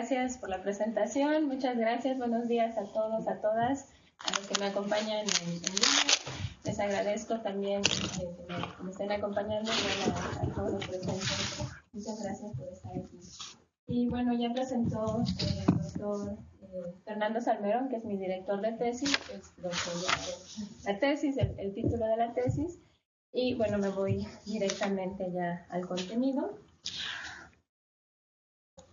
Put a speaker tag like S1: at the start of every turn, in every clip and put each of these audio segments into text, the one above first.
S1: gracias por la presentación. Muchas gracias. Buenos días a todos, a todas, a los que me acompañan en línea. Les agradezco también que me estén acompañando y a todos los presentes. Muchas gracias por estar aquí. Y bueno, ya presentó el doctor Fernando Salmerón, que es mi director de tesis, la tesis, el título de la tesis. Y bueno, me voy directamente ya al contenido.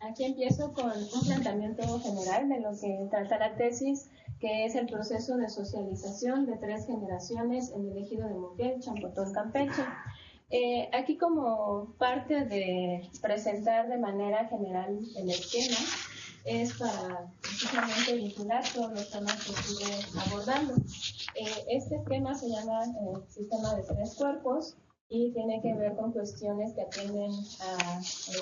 S1: Aquí empiezo con un planteamiento general de lo que trata la tesis, que es el proceso de socialización de 3 generaciones en el ejido de Moquel, Champotón, Campeche. Aquí, como parte de presentar de manera general el esquema, es para precisamente vincular todos los temas que estuve abordando. Este esquema se llama sistema de 3 cuerpos y tiene que ver con cuestiones que atienden a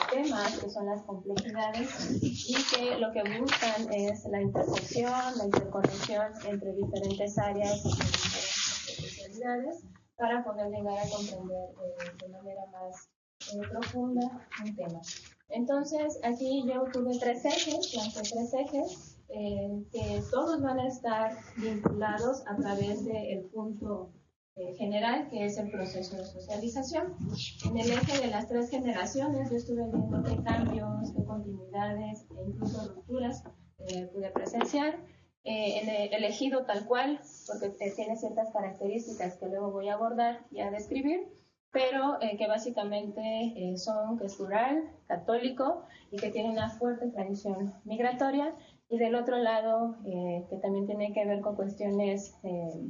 S1: temas que son las complejidades y que lo que buscan es la intersección, la interconexión entre diferentes áreas y diferentes especialidades para poder llegar a comprender de manera más profunda un tema. Entonces, aquí yo tuve 3 ejes, planteé 3 ejes, que todos van a estar vinculados a través del punto general, que es el proceso de socialización. En el eje de las 3 generaciones, yo estuve viendo qué cambios, qué continuidades e incluso rupturas pude presenciar. En el elegido tal cual, porque tiene ciertas características que luego voy a abordar y a describir, pero que básicamente son que es rural, católico y que tiene una fuerte tradición migratoria. Y del otro lado, que también tiene que ver con cuestiones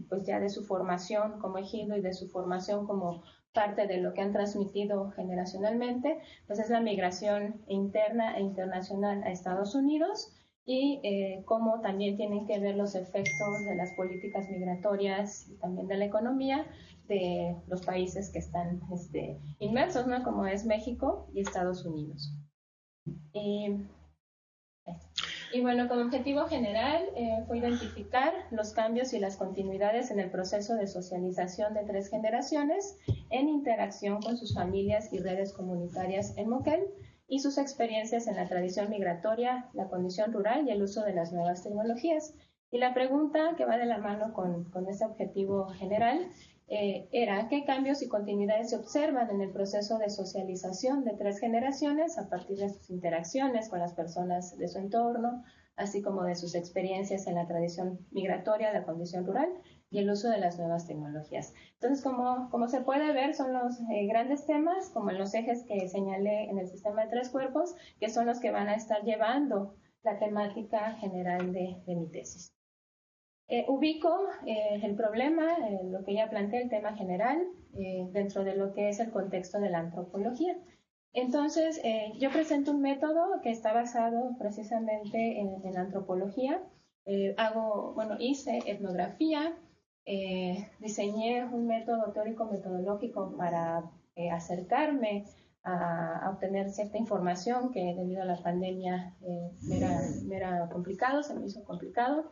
S1: pues ya de su formación como ejido y de su formación como parte de lo que han transmitido generacionalmente, pues es la migración interna e internacional a Estados Unidos y cómo también tienen que ver los efectos de las políticas migratorias y también de la economía de los países que están inmersos, ¿no? Como es México y Estados Unidos. Y bueno, como objetivo general fue identificar los cambios y las continuidades en el proceso de socialización de 3 generaciones en interacción con sus familias y redes comunitarias en Moquel y sus experiencias en la tradición migratoria, la condición rural y el uso de las nuevas tecnologías. Y la pregunta que va de la mano con este objetivo general era ¿qué cambios y continuidades se observan en el proceso de socialización de 3 generaciones a partir de sus interacciones con las personas de su entorno, así como de sus experiencias en la tradición migratoria, la condición rural y el uso de las nuevas tecnologías? Entonces, como se puede ver, son los grandes temas, como en los ejes que señalé en el sistema de 3 cuerpos, que son los que van a estar llevando la temática general de mi tesis. Ubico el problema, lo que ya planteé, el tema general, dentro de lo que es el contexto de la antropología. Entonces, yo presento un método que está basado precisamente en la antropología. Hice etnografía, diseñé un método teórico-metodológico para acercarme a obtener cierta información que debido a la pandemia me era complicado, se me hizo complicado.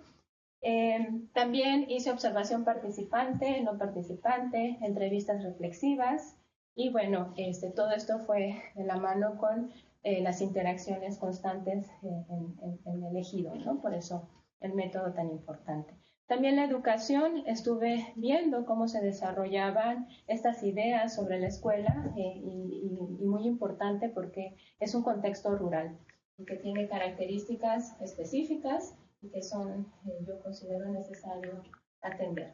S1: También hice observación participante, no participante, entrevistas reflexivas y bueno, todo esto fue de la mano con las interacciones constantes en el ejido, ¿no? Por eso el método tan importante. También la educación, estuve viendo cómo se desarrollaban estas ideas sobre la escuela y muy importante porque es un contexto rural que tiene características específicas y que yo considero necesario atender.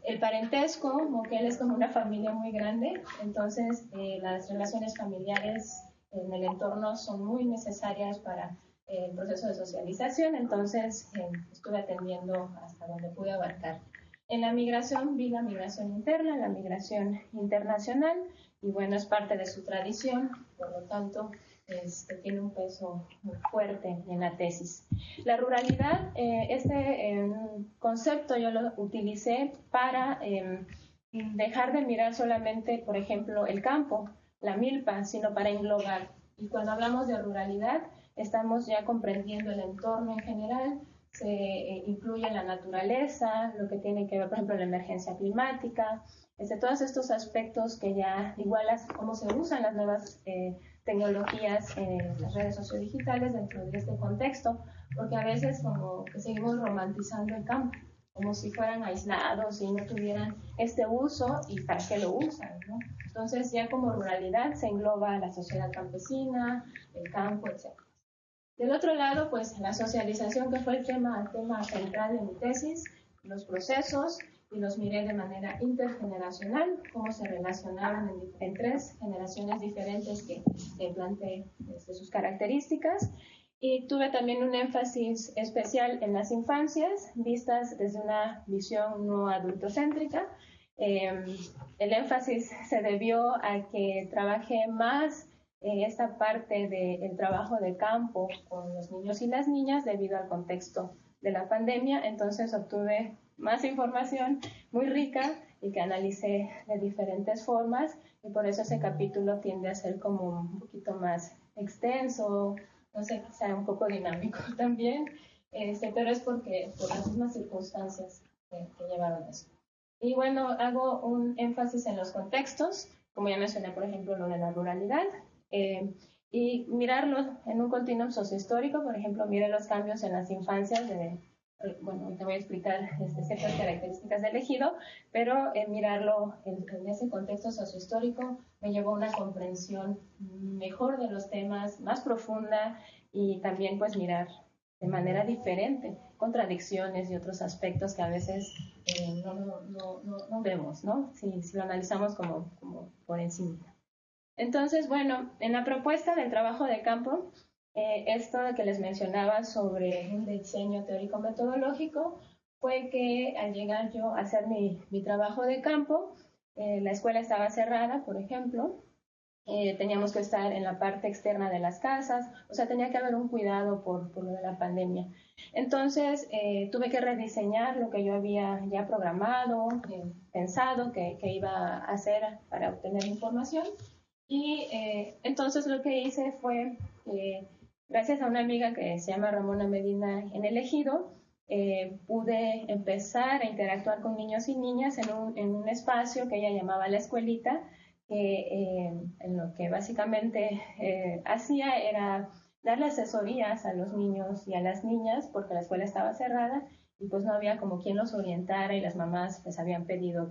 S1: El parentesco, Moquel es como una familia muy grande, entonces las relaciones familiares en el entorno son muy necesarias para el proceso de socialización, entonces estuve atendiendo hasta donde pude abarcar. En la migración vi la migración interna, la migración internacional, y bueno, es parte de su tradición, por lo tanto, tiene un peso muy fuerte en la tesis. La ruralidad, concepto yo lo utilicé para dejar de mirar solamente, por ejemplo, el campo, la milpa, sino para englobar. Y cuando hablamos de ruralidad, estamos ya comprendiendo el entorno en general, se incluye la naturaleza, lo que tiene que ver, por ejemplo, la emergencia climática, todos estos aspectos que ya igual cómo se usan las nuevas tecnologías, las redes sociodigitales dentro de este contexto, porque a veces como que seguimos romantizando el campo, como si fueran aislados y no tuvieran este uso y para qué lo usan, ¿no? Entonces ya como ruralidad se engloba la sociedad campesina, el campo, etc. Del otro lado, pues la socialización, que fue el tema central de mi tesis, los procesos, y los miré de manera intergeneracional, cómo se relacionaban en tres generaciones diferentes que planteé desde sus características. Y tuve también un énfasis especial en las infancias, vistas desde una visión no adultocéntrica. El énfasis se debió a que trabajé más esta parte del trabajo de campo con los niños y las niñas debido al contexto de la pandemia. Entonces obtuve más información muy rica y que analicé de diferentes formas, y por eso ese capítulo tiende a ser como un poquito más extenso, no sé, quizá un poco dinámico también, pero es porque por las mismas circunstancias que llevaron eso. Y bueno, hago un énfasis en los contextos, como ya mencioné, por ejemplo, lo de la ruralidad, y mirarlo en un continuum sociohistórico. Por ejemplo, mire los cambios en las infancias bueno, te voy a explicar ciertas características del ejido, pero mirarlo en ese contexto sociohistórico me llevó a una comprensión mejor de los temas, más profunda, y también pues mirar de manera diferente contradicciones y otros aspectos que a veces no vemos, ¿no? Si lo analizamos como por encima. Entonces, bueno, en la propuesta del trabajo de campo, esto que les mencionaba sobre un diseño teórico-metodológico fue que al llegar yo a hacer mi trabajo de campo, la escuela estaba cerrada, por ejemplo, teníamos que estar en la parte externa de las casas, o sea, tenía que haber un cuidado por lo de la pandemia. Entonces, tuve que rediseñar lo que yo había ya programado, pensado que iba a hacer para obtener información. Y entonces lo que hice fue, gracias a una amiga que se llama Ramona Medina en el Ejido, pude empezar a interactuar con niños y niñas en un espacio que ella llamaba la escuelita, en lo que básicamente hacía era darle asesorías a los niños y a las niñas, porque la escuela estaba cerrada y pues no había como quien los orientara, y las mamás pues habían pedido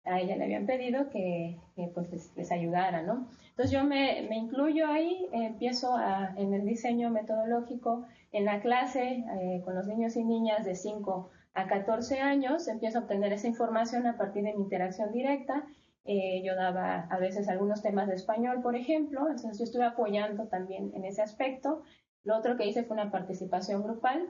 S1: a ella le habían pedido que pues les ayudara, ¿no? Entonces yo me incluyo ahí, empiezo en el diseño metodológico en la clase con los niños y niñas de 5 a 14 años, empiezo a obtener esa información a partir de mi interacción directa. Yo daba a veces algunos temas de español, por ejemplo, entonces yo estuve apoyando también en ese aspecto. Lo otro que hice fue una participación grupal.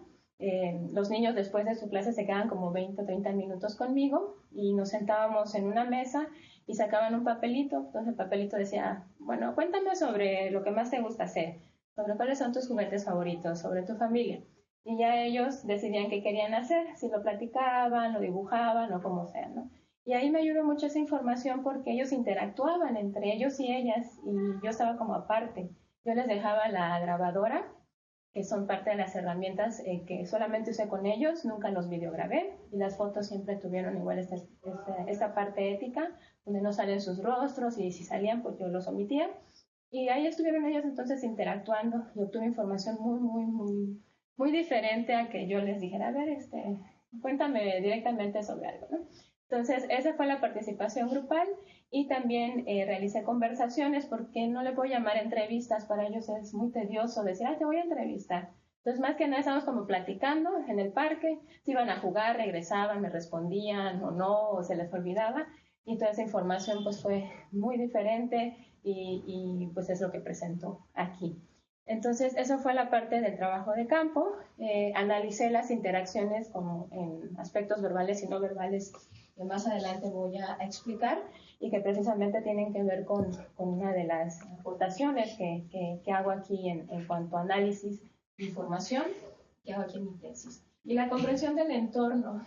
S1: Los niños después de su clase se quedaban como 20 o 30 minutos conmigo y nos sentábamos en una mesa y sacaban un papelito. Entonces el papelito decía, bueno, cuéntame sobre lo que más te gusta hacer, sobre cuáles son tus juguetes favoritos, sobre tu familia. Y ya ellos decidían qué querían hacer, si lo platicaban, lo dibujaban o como sea, ¿no? Y ahí me ayudó mucho esa información porque ellos interactuaban entre ellos y ellas, y yo estaba como aparte. Yo les dejaba la grabadora, que son parte de las herramientas que solamente usé con ellos, nunca los videograbé, y las fotos siempre tuvieron igual esta parte ética, donde no salen sus rostros, y si salían pues yo los omitía. Y ahí estuvieron ellos entonces interactuando, y obtuve información muy diferente a que yo les dijera, a ver, cuéntame directamente sobre algo, ¿no? Entonces, esa fue la participación grupal, y también realicé conversaciones, porque no le puedo llamar entrevistas, para ellos es muy tedioso decir, te voy a entrevistar. Entonces, más que nada, estábamos como platicando en el parque, si iban a jugar, regresaban, me respondían o no, o se les olvidaba, y toda esa información pues fue muy diferente, y pues es lo que presento aquí. Entonces, eso fue la parte del trabajo de campo. Analicé las interacciones como en aspectos verbales y no verbales, que más adelante voy a explicar, y que precisamente tienen que ver con una de las aportaciones que hago aquí en cuanto a análisis de información, que hago aquí en mi tesis. Y la comprensión del entorno.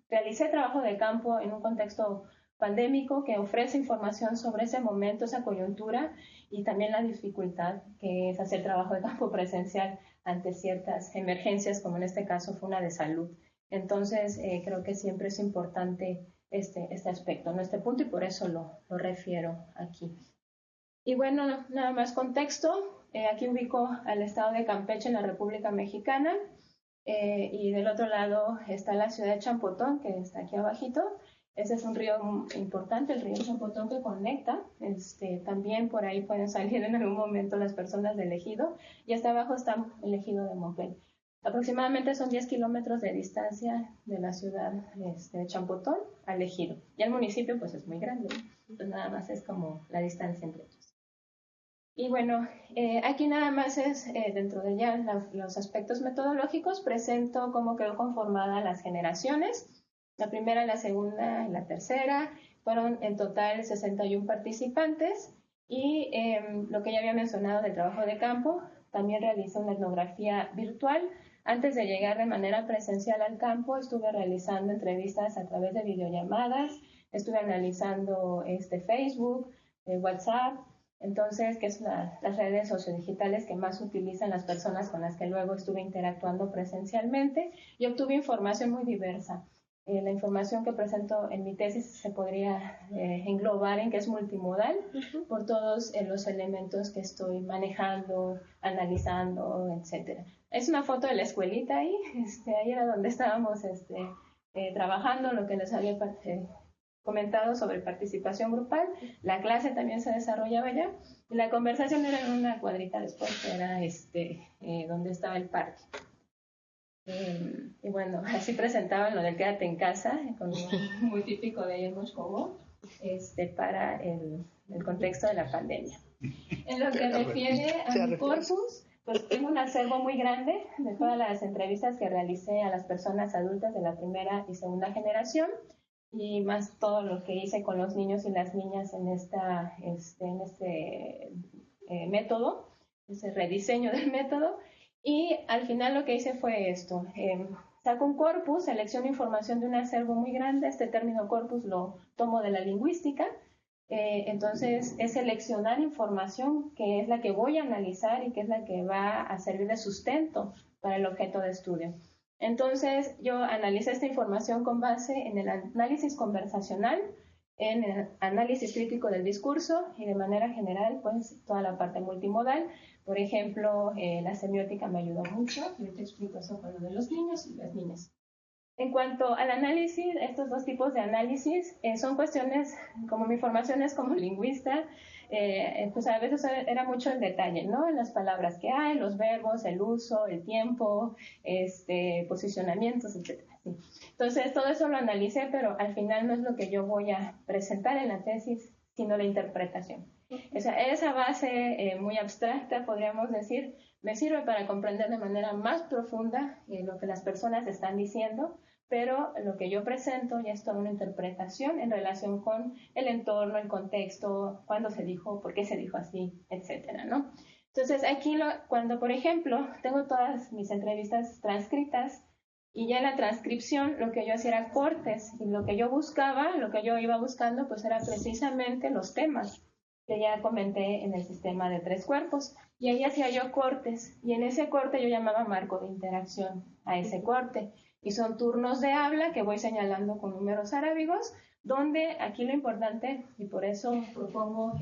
S1: Realicé trabajo de campo en un contexto pandémico que ofrece información sobre ese momento, esa coyuntura, y también la dificultad que es hacer trabajo de campo presencial ante ciertas emergencias, como en este caso fue una de salud. Entonces, creo que siempre es importante este aspecto, ¿no? Este punto, y por eso lo refiero aquí. Y bueno, nada más contexto. Aquí ubico al estado de Campeche en la República Mexicana. Y del otro lado está la ciudad de Champotón, que está aquí abajito. Ese es un río importante, el río Champotón, que conecta. También por ahí pueden salir en algún momento las personas del ejido. Y hasta abajo está el ejido de Mompel. Aproximadamente son 10 kilómetros de distancia de la ciudad de Champotón al ejido. Y el municipio pues es muy grande. Entonces nada más es como la distancia entre ellos. Y bueno, aquí nada más es, dentro de ya los aspectos metodológicos, presento cómo quedó conformada las generaciones. La primera, la segunda y la tercera. Fueron en total 61 participantes. Y lo que ya había mencionado del trabajo de campo, también realicé una etnografía virtual. Antes de llegar de manera presencial al campo, estuve realizando entrevistas a través de videollamadas, estuve analizando Facebook, WhatsApp, entonces, que es las redes sociodigitales que más utilizan las personas con las que luego estuve interactuando presencialmente, y obtuve información muy diversa. La información que presento en mi tesis se podría englobar en que es multimodal por todos los elementos que estoy manejando, analizando, etcétera. Es una foto de la escuelita ahí, ahí era donde estábamos trabajando, lo que les había comentado sobre participación grupal. La clase también se desarrollaba allá y la conversación era en una cuadrita después, que era donde estaba el parque. Y bueno, así presentaban lo del quédate en casa, con muy típico de ellos Moscú, para el contexto de la pandemia. En lo que refiere a mi corpus, pues tengo un acervo muy grande de todas las entrevistas que realicé a las personas adultas de la primera y segunda generación, y más todo lo que hice con los niños y las niñas en este método, ese rediseño del método. Y al final lo que hice fue esto. Saco un corpus, selecciono información de un acervo muy grande. Este término corpus lo tomo de la lingüística. Entonces es seleccionar información que es la que voy a analizar y que es la que va a servir de sustento para el objeto de estudio. Entonces yo analicé esta información con base en el análisis conversacional, en el análisis crítico del discurso y de manera general pues toda la parte multimodal. Por ejemplo, la semiótica me ayudó mucho, yo te explico eso con lo de los niños y las niñas. En cuanto al análisis, estos dos tipos de análisis son cuestiones, como mi formación es como lingüista, pues a veces era mucho el detalle, ¿no? En las palabras que hay, los verbos, el uso, el tiempo, posicionamientos, etc. ¿Sí? Entonces, todo eso lo analicé, pero al final no es lo que yo voy a presentar en la tesis, sino la interpretación. O sea, esa base muy abstracta, podríamos decir, me sirve para comprender de manera más profunda lo que las personas están diciendo, pero lo que yo presento ya es toda una interpretación en relación con el entorno, el contexto, cuándo se dijo, por qué se dijo así, etcétera, ¿no? Entonces, aquí cuando, por ejemplo, tengo todas mis entrevistas transcritas y ya en la transcripción lo que yo hacía era cortes, y lo que yo buscaba, lo que yo iba buscando, pues era precisamente los temas que ya comenté en el sistema de 3 cuerpos. Y ahí hacía yo cortes, y en ese corte yo llamaba marco de interacción a ese corte. Y son turnos de habla que voy señalando con números arábigos, donde aquí lo importante, y por eso propongo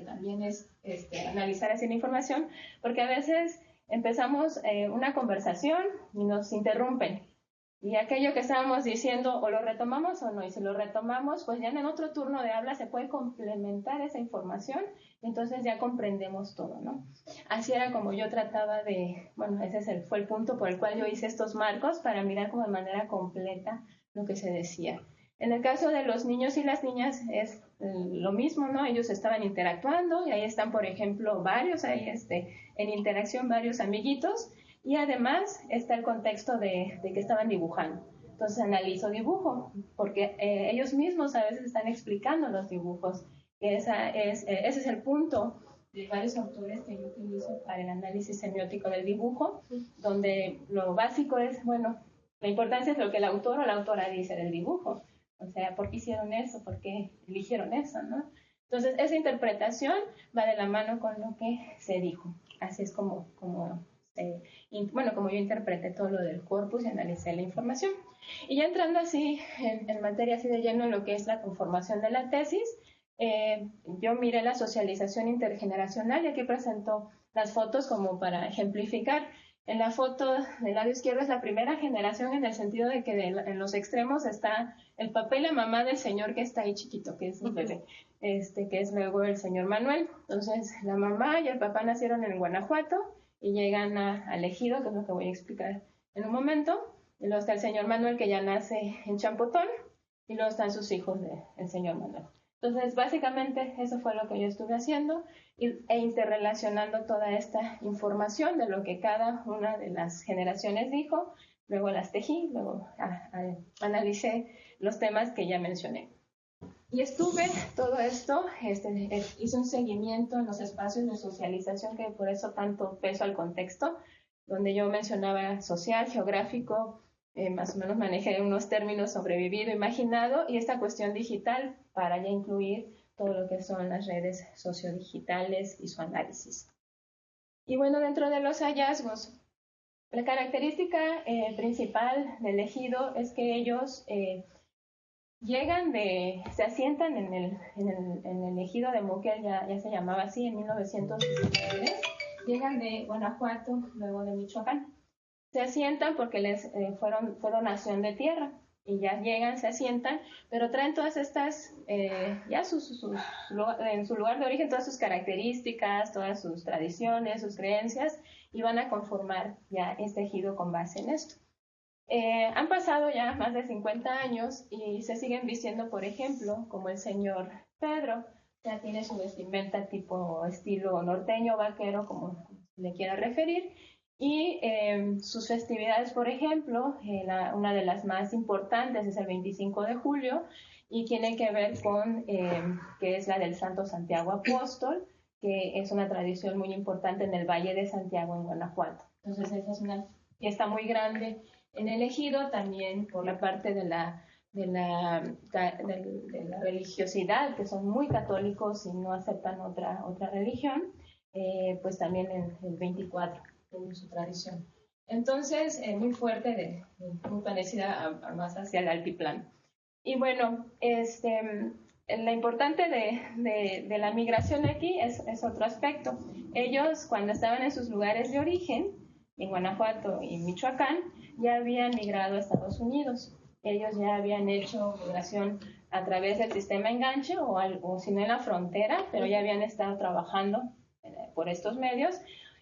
S1: también es analizar así la información, porque a veces empezamos una conversación y nos interrumpen. Y aquello que estábamos diciendo, o lo retomamos o no, y si lo retomamos, pues ya en otro turno de habla se puede complementar esa información, entonces ya comprendemos todo, ¿no? Así era como yo trataba bueno, ese fue el punto por el cual yo hice estos marcos, para mirar como de manera completa lo que se decía. En el caso de los niños y las niñas es lo mismo, ¿no? Ellos estaban interactuando, y ahí están, por ejemplo, varios, ahí en interacción varios amiguitos, y además está el contexto de que estaban dibujando. Entonces analizo dibujo, porque ellos mismos a veces están explicando los dibujos. Ese es el punto de varios autores que yo utilizo para el análisis semiótico del dibujo, donde lo básico es, bueno, la importancia es lo que el autor o la autora dice del dibujo. O sea, ¿por qué hicieron eso? ¿Por qué eligieron eso? ¿No? Entonces, esa interpretación va de la mano con lo que se dijo. Así es como yo interpreté todo lo del corpus y analicé la información. Y ya entrando así en materia así de lleno en lo que es la conformación de la tesis, yo miré la socialización intergeneracional y aquí presento las fotos como para ejemplificar. En la foto del lado izquierdo es la primera generación en el sentido de que en los extremos está el papá y la mamá del señor que está ahí chiquito, que es un bebé, que es luego el señor Manuel. Entonces, la mamá y el papá nacieron en Guanajuato y llegan al Ejido, que es lo que voy a explicar en un momento. Y luego está el señor Manuel, que ya nace en Champotón, y luego están sus hijos del señor Manuel. Entonces, básicamente, eso fue lo que yo estuve haciendo e interrelacionando toda esta información de lo que cada una de las generaciones dijo, luego las tejí, luego analicé los temas que ya mencioné. Y estuve todo esto, hice un seguimiento en los espacios de socialización, que por eso tanto peso al contexto, donde yo mencionaba social, geográfico, más o menos manejé unos términos sobrevivido, imaginado, y esta cuestión digital para ya incluir todo lo que son las redes sociodigitales y su análisis. Y bueno, dentro de los hallazgos, la característica principal del ejido es que ellos se asientan en el ejido de Moquel, ya se llamaba así, en 1919, llegan de Guanajuato, luego de Michoacán. Se asientan porque fue donación de tierra y ya llegan, se asientan, pero traen todas estas, ya en su lugar de origen, todas sus características, todas sus tradiciones, sus creencias, y van a conformar ya este ejido con base en esto. Han pasado ya más de 50 años y se siguen vistiendo, por ejemplo, como el señor Pedro, ya tiene su vestimenta tipo estilo norteño, vaquero, como le quiera referir, y sus festividades, por ejemplo, una de las más importantes es el 25 de julio y tiene que ver con, que es la del Santo Santiago Apóstol, que es una tradición muy importante en el Valle de Santiago, en Guanajuato. Entonces, esa es una fiesta muy grande en el ejido, también por la parte de la religiosidad, que son muy católicos y no aceptan otra religión, pues también en el 24 en su tradición. Entonces, muy fuerte, muy parecida más hacia el altiplano. Y bueno, la importante de la migración aquí es otro aspecto. Ellos, cuando estaban en sus lugares de origen, en Guanajuato y Michoacán, ya habían migrado a Estados Unidos. Ellos ya habían hecho migración a través del sistema enganche o si no en la frontera, pero ya habían estado trabajando por estos medios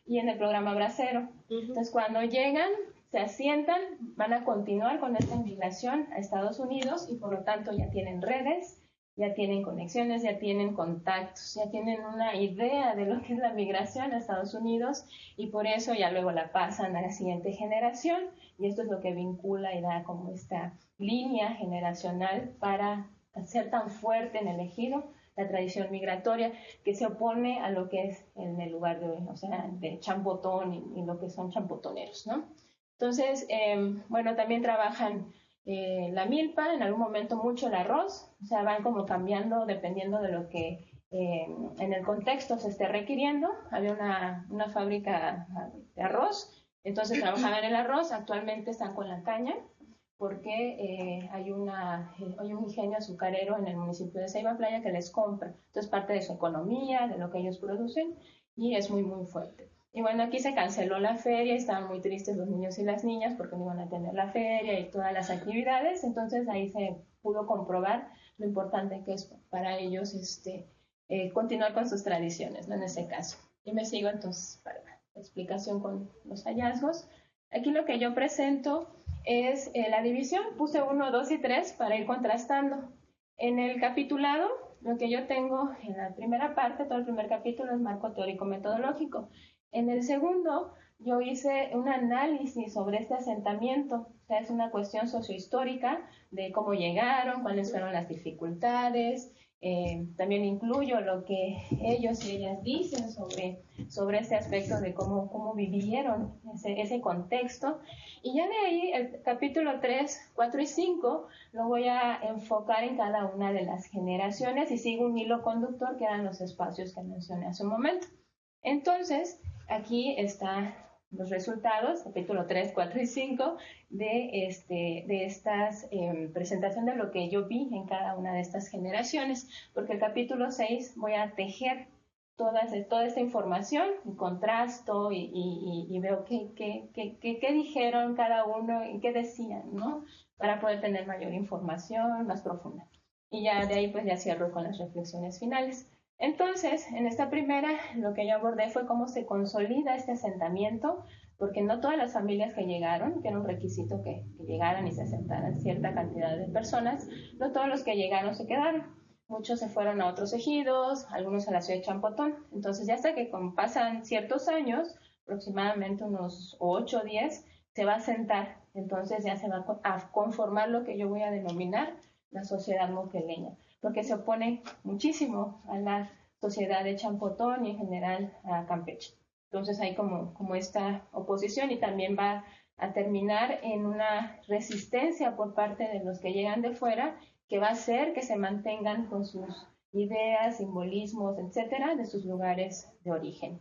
S1: y en el programa Bracero. Entonces, cuando llegan, se asientan, van a continuar con esta migración a Estados Unidos y por lo tanto ya tienen redes, ya tienen conexiones, ya tienen contactos, ya tienen una idea de lo que es la migración a Estados Unidos y por eso ya luego la pasan a la siguiente generación y esto es lo que vincula y da como esta línea generacional para ser tan fuerte en el ejido la tradición migratoria que se opone a lo que es en el lugar de champotón y lo que son champotoneros, ¿no? Entonces, bueno, también trabajan la milpa, en algún momento mucho el arroz, o sea, van como cambiando dependiendo de lo que en el contexto se esté requiriendo. Había una fábrica de arroz, entonces trabajaban el arroz, actualmente están con la caña, porque hay un ingenio azucarero en el municipio de Ceiba Playa que les compra. Entonces, parte de su economía, de lo que ellos producen, y es muy, muy fuerte. Y bueno, aquí se canceló la feria y estaban muy tristes los niños y las niñas porque no iban a tener la feria y todas las actividades. Entonces, ahí se pudo comprobar lo importante que es para ellos continuar con sus tradiciones, ¿no? En ese caso. Y me sigo entonces para la explicación con los hallazgos. Aquí lo que yo presento es la división, puse 1, 2 y 3 para ir contrastando. En el capitulado, lo que yo tengo en la primera parte, todo el primer capítulo es marco teórico-metodológico. En el segundo, yo hice un análisis sobre este asentamiento, o sea, es una cuestión sociohistórica de cómo llegaron, cuáles fueron las dificultades, también incluyo lo que ellos y ellas dicen sobre este aspecto de cómo vivieron ese contexto. Y ya de ahí, el capítulo 3, 4 y 5 lo voy a enfocar en cada una de las generaciones y sigo un hilo conductor que eran los espacios que mencioné hace un momento. Entonces, aquí está los resultados, capítulo 3, 4 y 5, de estas presentación de lo que yo vi en cada una de estas generaciones, porque el capítulo 6 voy a tejer toda esta información, y contrasto y veo qué dijeron cada uno y qué decían, ¿no? Para poder tener mayor información más profunda. Y ya de ahí pues ya cierro con las reflexiones finales. Entonces, en esta primera, lo que yo abordé fue cómo se consolida este asentamiento, porque no todas las familias que llegaron, que era un requisito que llegaran y se asentaran cierta cantidad de personas, no todos los que llegaron se quedaron. Muchos se fueron a otros ejidos, algunos a la ciudad de Champotón. Entonces, ya hasta que pasan ciertos años, aproximadamente unos 8 o 10, se va a asentar. Entonces, ya se va a conformar lo que yo voy a denominar la sociedad moqueleña, porque se opone muchísimo a la sociedad de Champotón y en general a Campeche. Entonces, hay como esta oposición y también va a terminar en una resistencia por parte de los que llegan de fuera, que va a hacer que se mantengan con sus ideas, simbolismos, etcétera, de sus lugares de origen.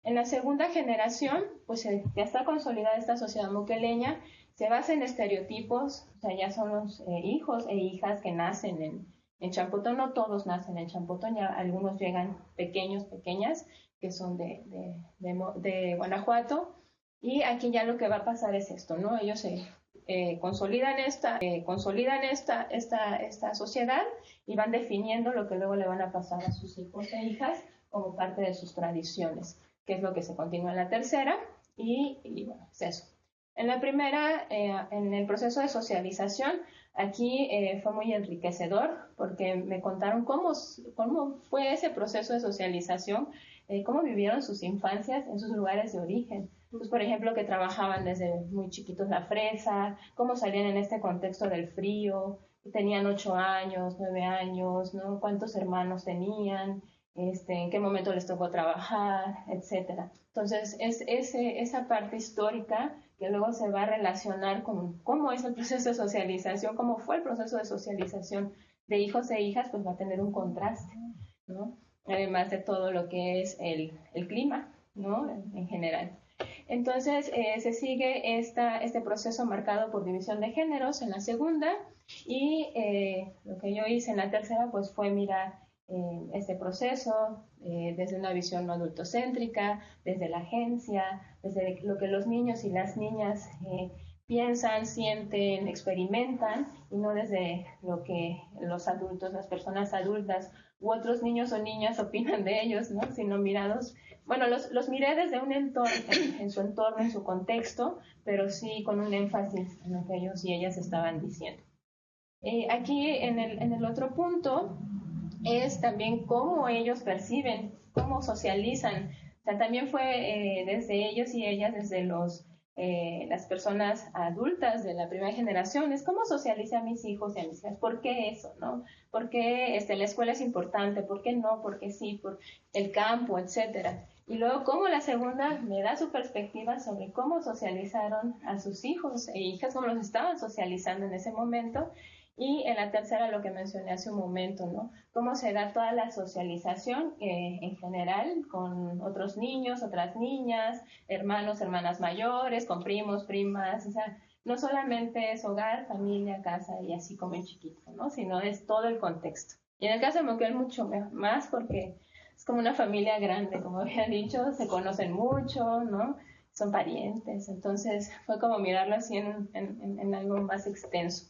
S1: En la segunda generación, pues ya está consolidada esta sociedad moqueleña, se basa en estereotipos, o sea, ya son los hijos e hijas que nacen en Champotón, no todos nacen en Champotón, ya algunos llegan pequeños, pequeñas, que son de Guanajuato, y aquí ya lo que va a pasar es esto, ¿no? Ellos se consolidan esta sociedad y van definiendo lo que luego le van a pasar a sus hijos e hijas como parte de sus tradiciones, que es lo que se continúa en la tercera, y bueno, es eso. En la primera, en el proceso de socialización, aquí fue muy enriquecedor porque me contaron cómo fue ese proceso de socialización, cómo vivieron sus infancias en sus lugares de origen. Pues, por ejemplo, que trabajaban desde muy chiquitos la fresa, cómo salían en este contexto del frío, tenían 8 años, 9 años, ¿no? Cuántos hermanos tenían, en qué momento les tocó trabajar, etcétera. Entonces, esa parte histórica que luego se va a relacionar con cómo es el proceso de socialización, cómo fue el proceso de socialización de hijos e hijas, pues va a tener un contraste, ¿no? Además de todo lo que es el clima, ¿no? En general. Entonces, se sigue este proceso marcado por división de géneros en la segunda, y lo que yo hice en la tercera pues fue mirar este proceso desde una visión no adultocéntrica, desde la agencia, desde lo que los niños y las niñas piensan, sienten, experimentan, y no desde lo que los adultos, las personas adultas u otros niños o niñas opinan de ellos, ¿no? Sino mirados, bueno, los miré desde un entorno, en su entorno, en su contexto, pero sí con un énfasis en lo que ellos y ellas estaban diciendo. Aquí en el otro punto es también cómo ellos perciben, cómo socializan. O sea, también fue desde ellos y ellas, desde las personas adultas de la primera generación, es cómo socializa a mis hijos y a mis hijas. ¿Por qué eso, no? ¿Por qué la escuela es importante? ¿Por qué no? ¿Por qué sí? ¿Por el campo, etcétera? Y luego cómo la segunda me da su perspectiva sobre cómo socializaron a sus hijos e hijas, cómo los estaban socializando en ese momento. Y en la tercera, lo que mencioné hace un momento, ¿no? Cómo se da toda la socialización en general con otros niños, otras niñas, hermanos, hermanas mayores, con primos, primas, o sea, no solamente es hogar, familia, casa y así como en chiquito, ¿no? Sino es todo el contexto. Y en el caso de Moquel mucho más porque es como una familia grande, como había dicho, se conocen mucho, ¿no? Son parientes, entonces fue como mirarlo así en algo más extenso.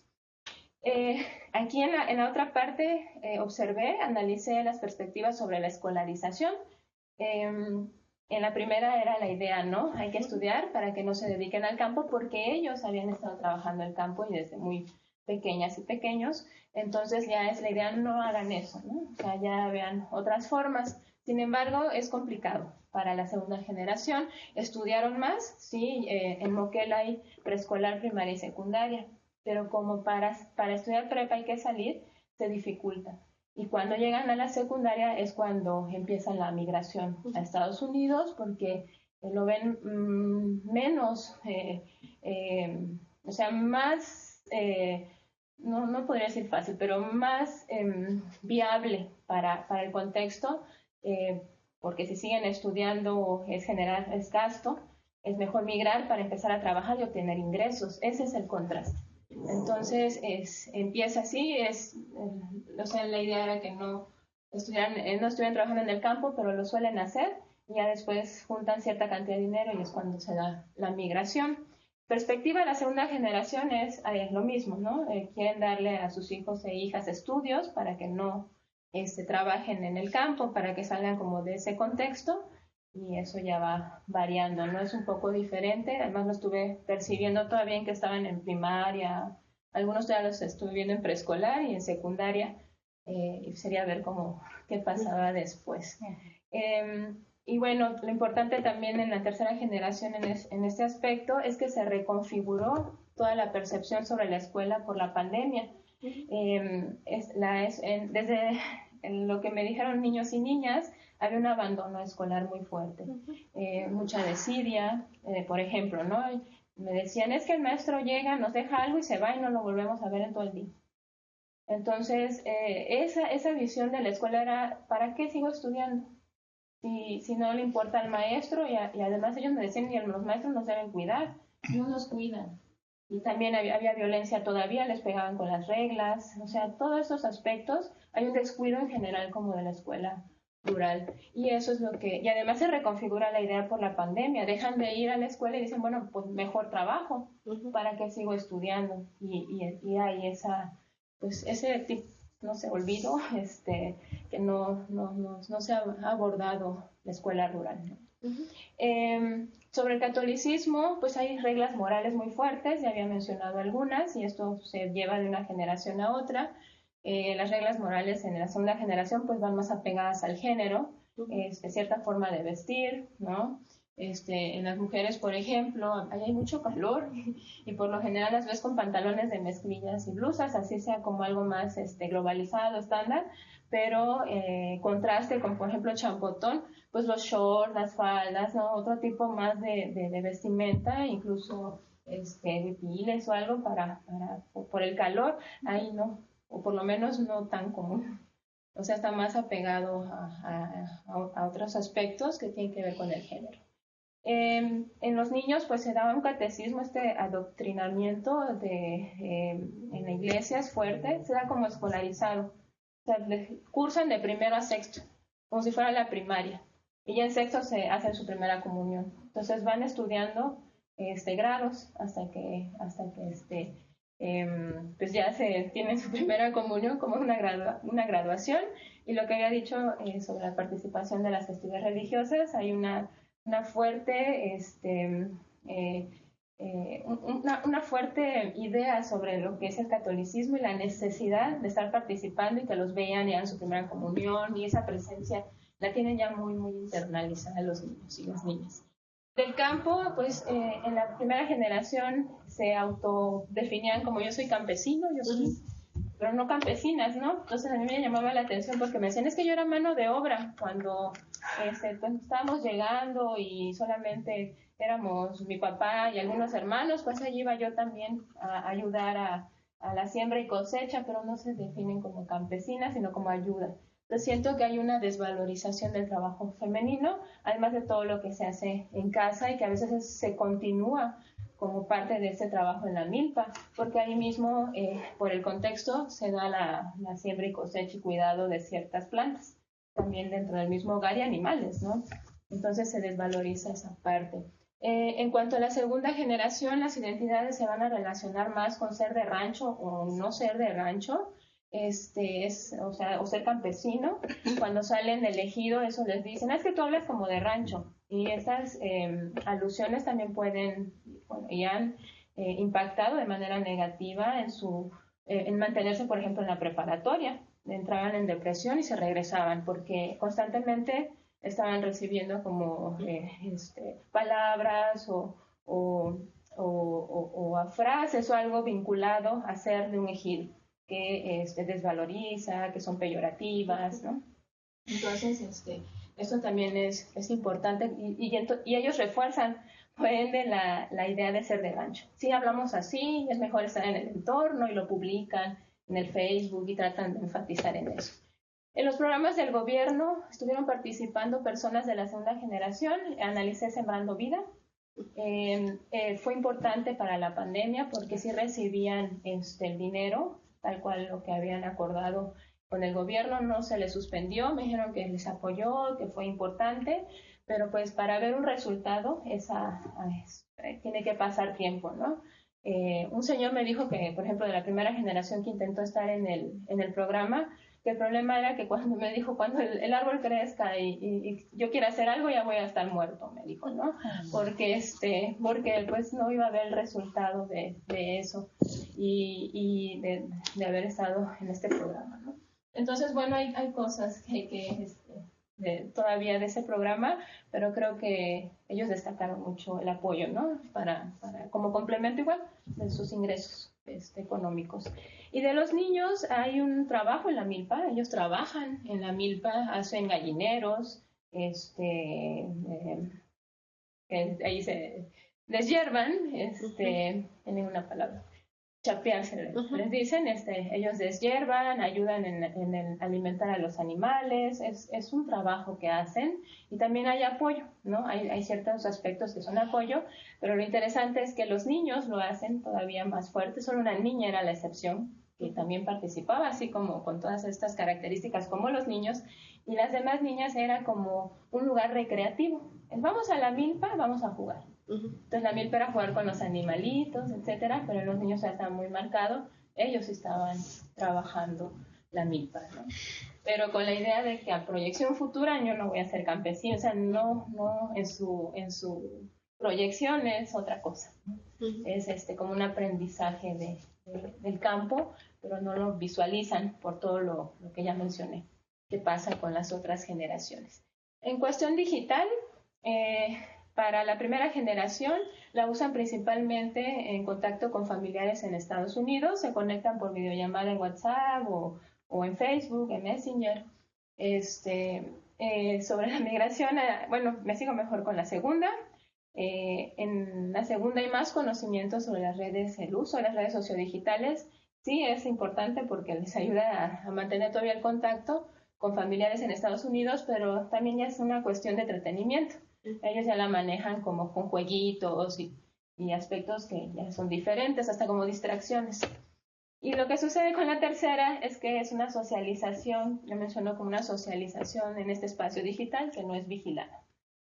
S1: Aquí en la otra parte observé, analicé las perspectivas sobre la escolarización. En la primera era la idea, ¿no? Hay que estudiar para que no se dediquen al campo porque ellos habían estado trabajando el campo y desde muy pequeñas y pequeños. Entonces ya es la idea, no hagan eso, ¿no? O sea, ya vean otras formas. Sin embargo, es complicado para la segunda generación. Estudiaron más, sí, en Moquel hay preescolar, primaria y secundaria, pero como para estudiar prepa hay que salir, se dificulta. Y cuando llegan a la secundaria es cuando empieza la migración a Estados Unidos, porque lo ven menos, o sea, más, no podría decir fácil, pero más viable para el contexto, porque si siguen estudiando es gasto, es mejor migrar para empezar a trabajar y obtener ingresos. Ese es el contraste. Entonces, empieza así, o sea, la idea era que no estuvieran trabajando en el campo, pero lo suelen hacer, y ya después juntan cierta cantidad de dinero y es cuando se da la migración. Perspectiva de la segunda generación es lo mismo, ¿no? Quieren darle a sus hijos e hijas estudios para que no trabajen en el campo, para que salgan como de ese contexto, y eso ya va variando, ¿no? Es un poco diferente, además lo estuve percibiendo todavía en que estaban en primaria, algunos ya los estuve viendo en preescolar y en secundaria, y sería ver qué pasaba después. Y bueno, lo importante también en la tercera generación en este aspecto es que se reconfiguró toda la percepción sobre la escuela por la pandemia. Desde lo que me dijeron niños y niñas, había un abandono escolar muy fuerte, mucha desidia, por ejemplo, ¿no? Me decían, es que el maestro llega, nos deja algo y se va y no lo volvemos a ver en todo el día. Entonces, esa visión de la escuela era, ¿para qué sigo estudiando? Si no le importa al maestro, y además ellos me decían que los maestros nos deben cuidar, no nos cuidan. Y también había violencia todavía, les pegaban con las reglas, o sea, todos esos aspectos, hay un descuido en general como de la escuela rural. Y eso es y además se reconfigura la idea por la pandemia, dejan de ir a la escuela y dicen, bueno, pues mejor trabajo, ¿para qué sigo estudiando? Y hay ese tipo, no sé, olvido, que no se ha abordado la escuela rural, ¿no? Sobre el catolicismo, pues hay reglas morales muy fuertes, ya había mencionado algunas, y esto se lleva de una generación a otra. Las reglas morales en la segunda generación pues van más apegadas al género, cierta forma de vestir, ¿no? En las mujeres, por ejemplo, ahí hay mucho calor y por lo general las ves con pantalones de mezclillas y blusas, así sea como algo más globalizado, estándar, pero contraste con, por ejemplo, champotón, pues los shorts, las faldas, ¿no? Otro tipo más de vestimenta, incluso piles o algo por el calor, ahí no, o por lo menos no tan común. O sea, está más apegado a otros aspectos que tienen que ver con el género. En los niños pues se daba un catecismo, adoctrinamiento en la iglesia es fuerte, se da como escolarizado, o sea, cursan de primero a sexto, como si fuera la primaria, y ya en sexto se hacen su primera comunión, entonces van estudiando grados hasta que pues ya se tienen su primera comunión como una graduación. Y lo que había dicho sobre la participación de las festividades religiosas, hay una fuerte una fuerte idea sobre lo que es el catolicismo y la necesidad de estar participando y que los vean y hagan su primera comunión, y esa presencia la tienen ya muy, muy internalizada los niños y las niñas. Del campo, pues en la primera generación se autodefinían como yo soy campesino, pero no campesinas, ¿no? Entonces a mí me llamaba la atención porque me decían, es que yo era mano de obra cuando pues, estábamos llegando y solamente éramos mi papá y algunos hermanos, pues allí iba yo también a ayudar a la siembra y cosecha, pero no se definen como campesinas, sino como ayuda. Entonces siento que hay una desvalorización del trabajo femenino, además de todo lo que se hace en casa y que a veces se continúa como parte de ese trabajo en la milpa, porque ahí mismo, por el contexto, se da la siembra y cosecha y cuidado de ciertas plantas, también dentro del mismo hogar y animales, ¿no? Entonces se desvaloriza esa parte. En cuanto a la segunda generación, las identidades se van a relacionar más con ser de rancho o no ser de rancho, o ser campesino. Cuando salen del ejido, eso les dicen, es que tú hablas como de rancho. Y estas alusiones también pueden, y han impactado de manera negativa en mantenerse, por ejemplo, en la preparatoria. Entraban en depresión y se regresaban porque constantemente estaban recibiendo como palabras o a frases o algo vinculado a ser de un ejido que desvaloriza, que son peyorativas, ¿no? Entonces, esto también es importante y ellos refuerzan, por ende, la idea de ser de rancho. Si hablamos así, es mejor estar en el entorno y lo publican en el Facebook y tratan de enfatizar en eso. En los programas del gobierno estuvieron participando personas de la segunda generación. Analicé Sembrando Vida, Fue importante para la pandemia porque sí recibían el dinero, tal cual lo que habían acordado con el gobierno, no se les suspendió, me dijeron que les apoyó, que fue importante, pero pues para ver un resultado tiene que pasar tiempo, ¿no? Un señor me dijo que, por ejemplo, de la primera generación que intentó estar en el programa, que el problema era que cuando me dijo, cuando el árbol crezca y yo quiera hacer algo, ya voy a estar muerto, me dijo, ¿no? Porque pues no iba a ver el resultado de eso y de haber estado en este programa, ¿no? Entonces, bueno, hay cosas que todavía de ese programa, pero creo que ellos destacaron mucho el apoyo, ¿no? Para como complemento igual de sus ingresos económicos. Y de los niños hay un trabajo en la milpa, ellos trabajan en la milpa, hacen gallineros, ahí se deshiervan, tienen una palabra, chapear les dicen, ellos deshiervan, ayudan en alimentar a los animales, es un trabajo que hacen y también hay apoyo, ¿no? Hay ciertos aspectos que son apoyo, pero lo interesante es que los niños lo hacen todavía más fuerte, solo una niña era la excepción que también participaba, así como con todas estas características como los niños, y las demás niñas era como un lugar recreativo. Vamos a la milpa, vamos a jugar. Entonces la milpa era jugar con los animalitos, etcétera, pero los niños ya estaban muy marcados, ellos estaban trabajando la milpa, ¿no? Pero con la idea de que a proyección futura yo no voy a ser campesino, o sea, no en su proyección es otra cosa, ¿no? Es como un aprendizaje del campo, pero no lo visualizan por todo lo que ya mencioné, que pasa con las otras generaciones. En cuestión digital, para la primera generación la usan principalmente en contacto con familiares en Estados Unidos, se conectan por videollamada en WhatsApp o en Facebook, en Messenger. Sobre la migración, bueno, me sigo mejor con la segunda. En la segunda hay más conocimiento sobre las redes, el uso de las redes sociodigitales. Sí, es importante porque les ayuda a mantener todavía el contacto con familiares en Estados Unidos, pero también ya es una cuestión de entretenimiento. Ellos ya la manejan como con jueguitos y aspectos que ya son diferentes, hasta como distracciones. Y lo que sucede con la tercera es que es una socialización, yo menciono como una socialización en este espacio digital que no es vigilada.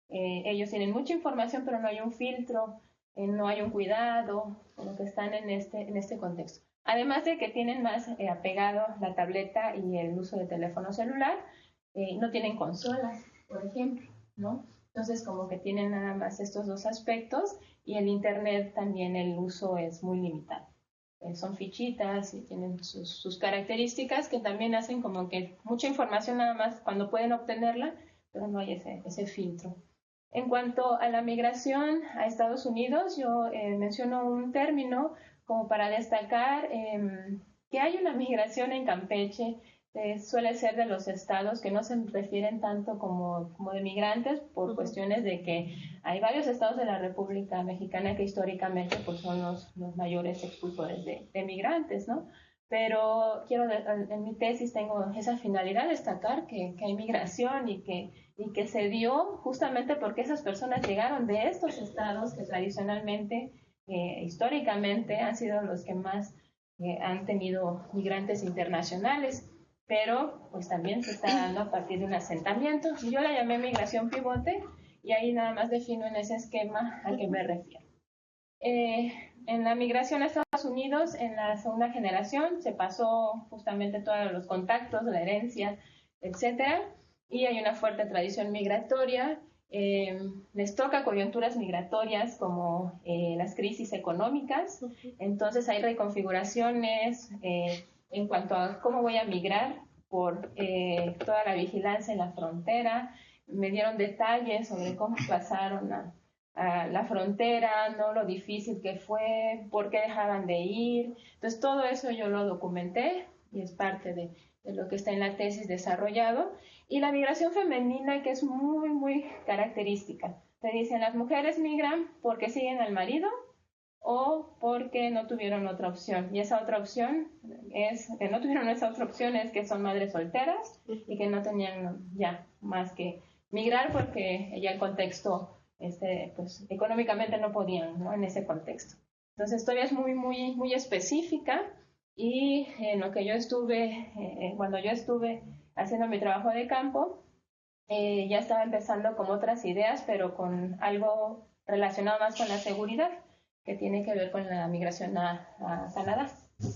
S1: Ellos tienen mucha información, pero no hay un filtro, no hay un cuidado, como que están en este contexto. Además de que tienen más apegado la tableta y el uso de teléfono celular, no tienen consolas, por ejemplo, ¿no? Entonces, como que tienen nada más estos dos aspectos y el Internet también el uso es muy limitado. Son fichitas y tienen sus características que también hacen como que mucha información nada más cuando pueden obtenerla, pero no hay ese filtro. En cuanto a la migración a Estados Unidos, yo menciono un término como para destacar que hay una migración en Campeche, suele ser de los estados que no se refieren tanto como de migrantes por cuestiones de que hay varios estados de la República Mexicana que históricamente pues, son los mayores expulsores de migrantes, ¿no? Pero en mi tesis tengo esa finalidad, destacar que hay migración y que se dio justamente porque esas personas llegaron de estos estados que tradicionalmente, históricamente, han sido los que más han tenido migrantes internacionales, pero pues también se está dando a partir de un asentamiento. Y yo la llamé migración pivote y ahí nada más defino en ese esquema a qué me refiero. En la migración a Estados Unidos, en la segunda generación, se pasó justamente todos los contactos, la herencia, etcétera, y hay una fuerte tradición migratoria. Les toca coyunturas migratorias como las crisis económicas, entonces hay reconfiguraciones en cuanto a cómo voy a migrar por toda la vigilancia en la frontera. Me dieron detalles sobre cómo pasaron a la frontera, ¿no? Lo difícil que fue, por qué dejaban de ir. Entonces todo eso yo lo documenté y es parte de lo que está en la tesis desarrollado. Y la migración femenina, que es muy, muy característica. Te dicen, las mujeres migran porque siguen al marido o porque no tuvieron otra opción. Y esa otra opción es que son madres solteras y que no tenían ya más que migrar porque ya el contexto pues económicamente no podían, ¿no? En ese contexto. Entonces todavía es muy específica y en lo que yo estuve, cuando yo estuve haciendo mi trabajo de campo, ya estaba empezando con otras ideas, pero con algo relacionado más con la seguridad, que tiene que ver con la migración a Canadá,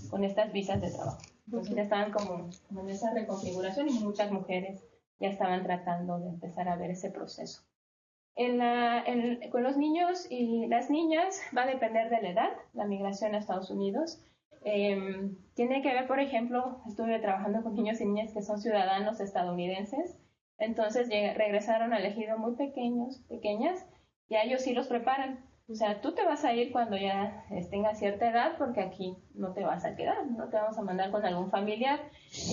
S1: con estas visas de trabajo. Entonces ya estaban como en esa reconfiguración y muchas mujeres ya estaban tratando de empezar a ver ese proceso. Con los niños y las niñas va a depender de la edad, la migración a Estados Unidos. Tiene que ver, por ejemplo, estuve trabajando con niños y niñas que son ciudadanos estadounidenses, entonces regresaron al ejido muy pequeñas, y a ellos sí los preparan. O sea, tú te vas a ir cuando ya tengas cierta edad, porque aquí no te vas a quedar, no te vamos a mandar con algún familiar.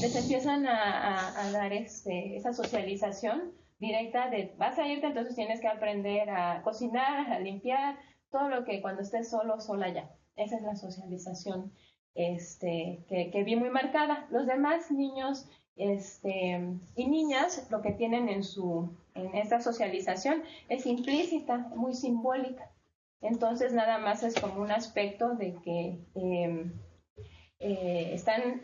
S1: Les empiezan a dar esa socialización directa de vas a irte, entonces tienes que aprender a cocinar, a limpiar, todo lo que cuando estés solo, sola ya. Esa es la socialización que vi muy marcada. Los demás niños y niñas lo que tienen en esta socialización es implícita, muy simbólica. Entonces nada más es como un aspecto de que están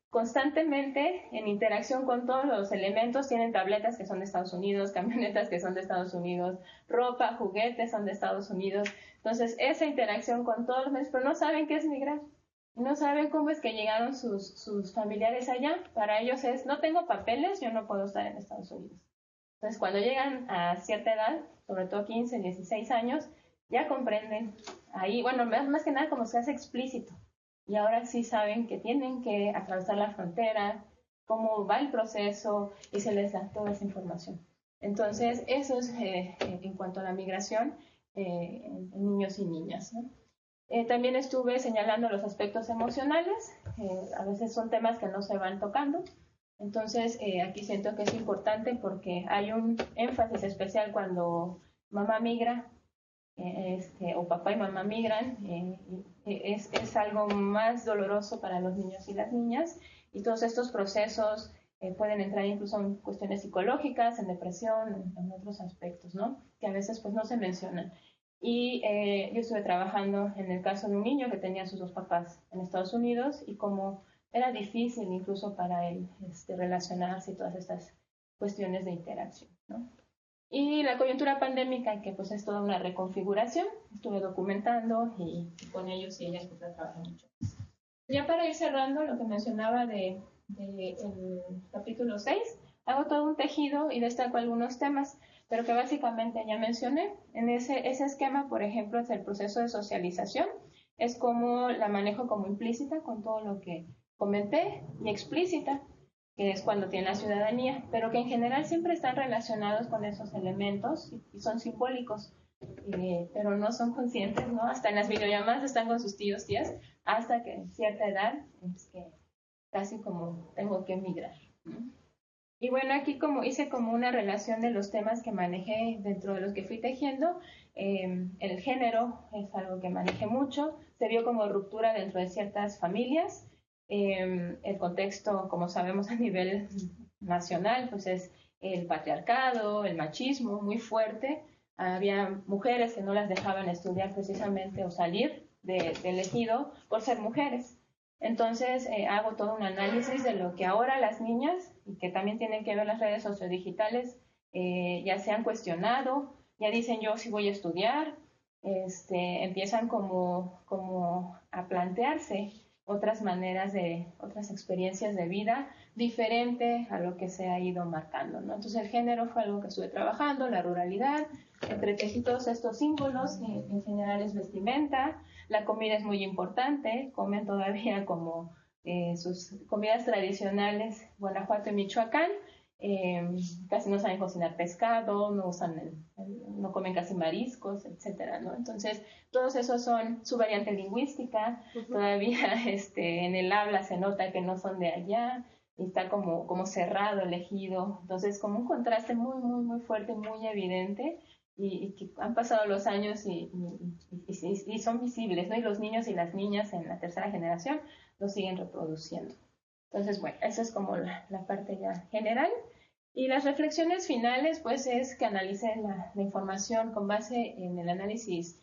S1: constantemente en interacción con todos los elementos. Tienen tabletas que son de Estados Unidos, camionetas que son de Estados Unidos, ropa, juguetes son de Estados Unidos. Entonces esa interacción con todos los medios, pero no saben qué es migrar. No saben cómo es que llegaron sus familiares allá. Para ellos es, no tengo papeles, yo no puedo estar en Estados Unidos. Entonces, cuando llegan a cierta edad, sobre todo 15, 16 años, ya comprenden ahí, bueno, más que nada como se hace explícito. Y ahora sí saben que tienen que atravesar la frontera, cómo va el proceso y se les da toda esa información. Entonces, eso es en cuanto a la migración en niños y niñas, ¿no? También estuve señalando los aspectos emocionales, a veces son temas que no se van tocando, entonces aquí siento que es importante porque hay un énfasis especial cuando mamá migra, o papá y mamá migran, es algo más doloroso para los niños y las niñas, y todos estos procesos pueden entrar incluso en cuestiones psicológicas, en depresión, en otros aspectos, ¿no? Que a veces pues no se mencionan. Y yo estuve trabajando en el caso de un niño que tenía a sus dos papás en Estados Unidos y cómo era difícil incluso para él relacionarse y todas estas cuestiones de interacción, ¿no? Y la coyuntura pandémica, que pues es toda una reconfiguración, estuve documentando y con ellos y ellas pues trabajan mucho. Ya para ir cerrando lo que mencionaba el capítulo 6, hago todo un tejido y destaco algunos temas, pero que básicamente ya mencioné. En ese esquema, por ejemplo, es el proceso de socialización, es como la manejo como implícita con todo lo que comenté, y explícita, que es cuando tiene la ciudadanía, pero que en general siempre están relacionados con esos elementos y son simbólicos, pero no son conscientes, ¿no? Hasta en las videollamadas están con sus tíos, tías, hasta que cierta edad es que casi como tengo que emigrar, ¿no? Y bueno, aquí hice como una relación de los temas que manejé dentro de los que fui tejiendo. El género es algo que manejé mucho, se vio como ruptura dentro de ciertas familias. El contexto, como sabemos a nivel nacional, pues es el patriarcado, el machismo muy fuerte. Había mujeres que no las dejaban estudiar precisamente o salir del ejido por ser mujeres. Entonces hago todo un análisis de lo que ahora las niñas, y que también tienen que ver las redes sociodigitales, ya se han cuestionado, ya dicen yo sí voy a estudiar, empiezan como a plantearse otras maneras otras experiencias de vida diferente a lo que se ha ido marcando, ¿no? Entonces el género fue algo que estuve trabajando, la ruralidad, entretejí todos estos símbolos, en general es vestimenta. La comida es muy importante, comen todavía como sus comidas tradicionales, Guanajuato y Michoacán. Casi no saben cocinar pescado, no comen casi mariscos, etcétera, ¿no? Entonces, todos esos son su variante lingüística. Todavía en el habla se nota que no son de allá, y está como cerrado, elegido. Entonces, como un contraste muy fuerte, muy evidente, y que han pasado los años y son visibles, ¿no? Y los niños y las niñas en la tercera generación lo siguen reproduciendo. Entonces, bueno, esa es como la parte ya general. Y las reflexiones finales, pues, es que analicen la información con base en el análisis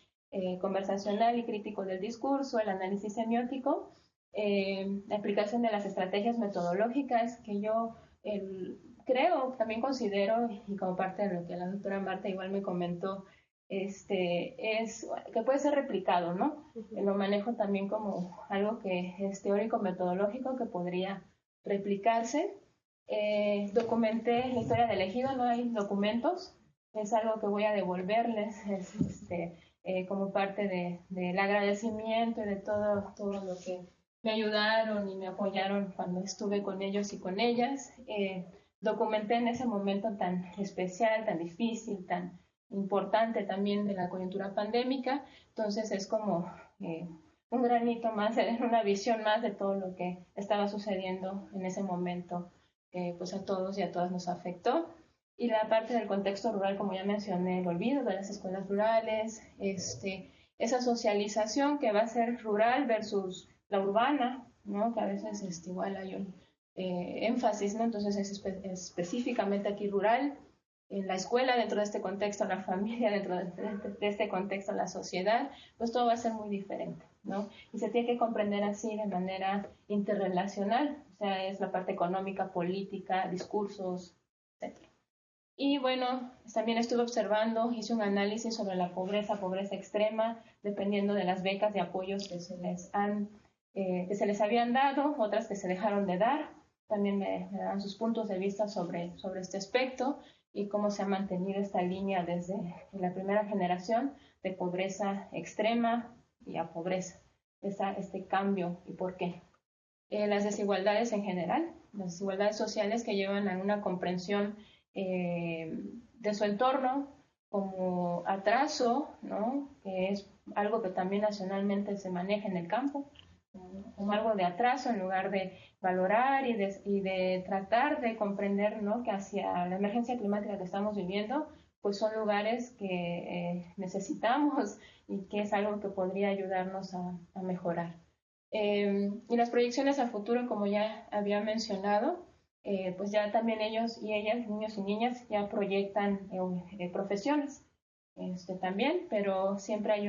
S1: conversacional y crítico del discurso, el análisis semiótico, la aplicación de las estrategias metodológicas que yo creo, también considero, y como parte de lo que la doctora Marta igual me comentó, es que puede ser replicado, ¿no? Lo manejo también como algo que es teórico metodológico que podría replicarse. Documenté la historia del ejido, no hay documentos, es algo que voy a devolverles como parte del agradecimiento y de todo lo que me ayudaron y me apoyaron cuando estuve con ellos y con ellas. Documenté en ese momento tan especial, tan difícil, tan importante también de la coyuntura pandémica, entonces es como un granito más, una visión más de todo lo que estaba sucediendo en ese momento, pues a todos y a todas nos afectó. Y la parte del contexto rural, como ya mencioné, el olvido de las escuelas rurales, esa socialización que va a ser rural versus la urbana, ¿no? Que a veces igual hay un énfasis, ¿no? Entonces es específicamente aquí rural, en la escuela, dentro de este contexto, la familia, dentro de este contexto, la sociedad, pues todo va a ser muy diferente, ¿no? Y se tiene que comprender así de manera interrelacional, o sea, es la parte económica, política, discursos, etc. Y bueno, también estuve observando, hice un análisis sobre la pobreza extrema, dependiendo de las becas y apoyos que que se les habían dado, otras que se dejaron de dar. También me dan sus puntos de vista sobre este aspecto y cómo se ha mantenido esta línea desde la primera generación de pobreza extrema y a pobreza, este cambio y por qué. Las desigualdades en general, las desigualdades sociales que llevan a una comprensión de su entorno como atraso, ¿no? Que es algo que también nacionalmente se maneja en el campo, como algo de atraso en lugar de valorar y de tratar de comprender, ¿no? Que hacia la emergencia climática que estamos viviendo, pues son lugares que necesitamos y que es algo que podría ayudarnos a mejorar. Y las proyecciones a futuro, como ya había mencionado, pues ya también ellos y ellas, niños y niñas, ya proyectan profesiones también, pero siempre hay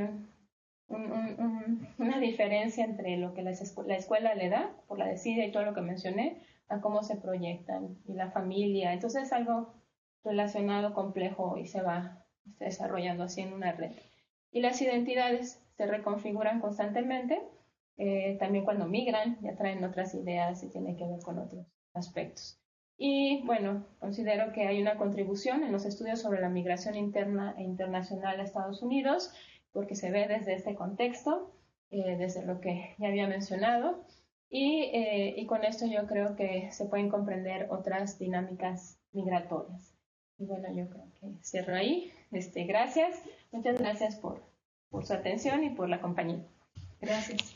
S1: una diferencia entre lo que la escuela le da, por la desidia y todo lo que mencioné, a cómo se proyectan y la familia. Entonces es algo relacionado, complejo y se va desarrollando así en una red. Y las identidades se reconfiguran constantemente, también cuando migran, ya traen otras ideas y tiene que ver con otros aspectos. Y bueno, considero que hay una contribución en los estudios sobre la migración interna e internacional a Estados Unidos, porque se ve desde este contexto, desde lo que ya había mencionado, y con esto yo creo que se pueden comprender otras dinámicas migratorias. Y bueno, yo creo que cierro ahí. Gracias, muchas gracias por su atención y por la compañía. Gracias.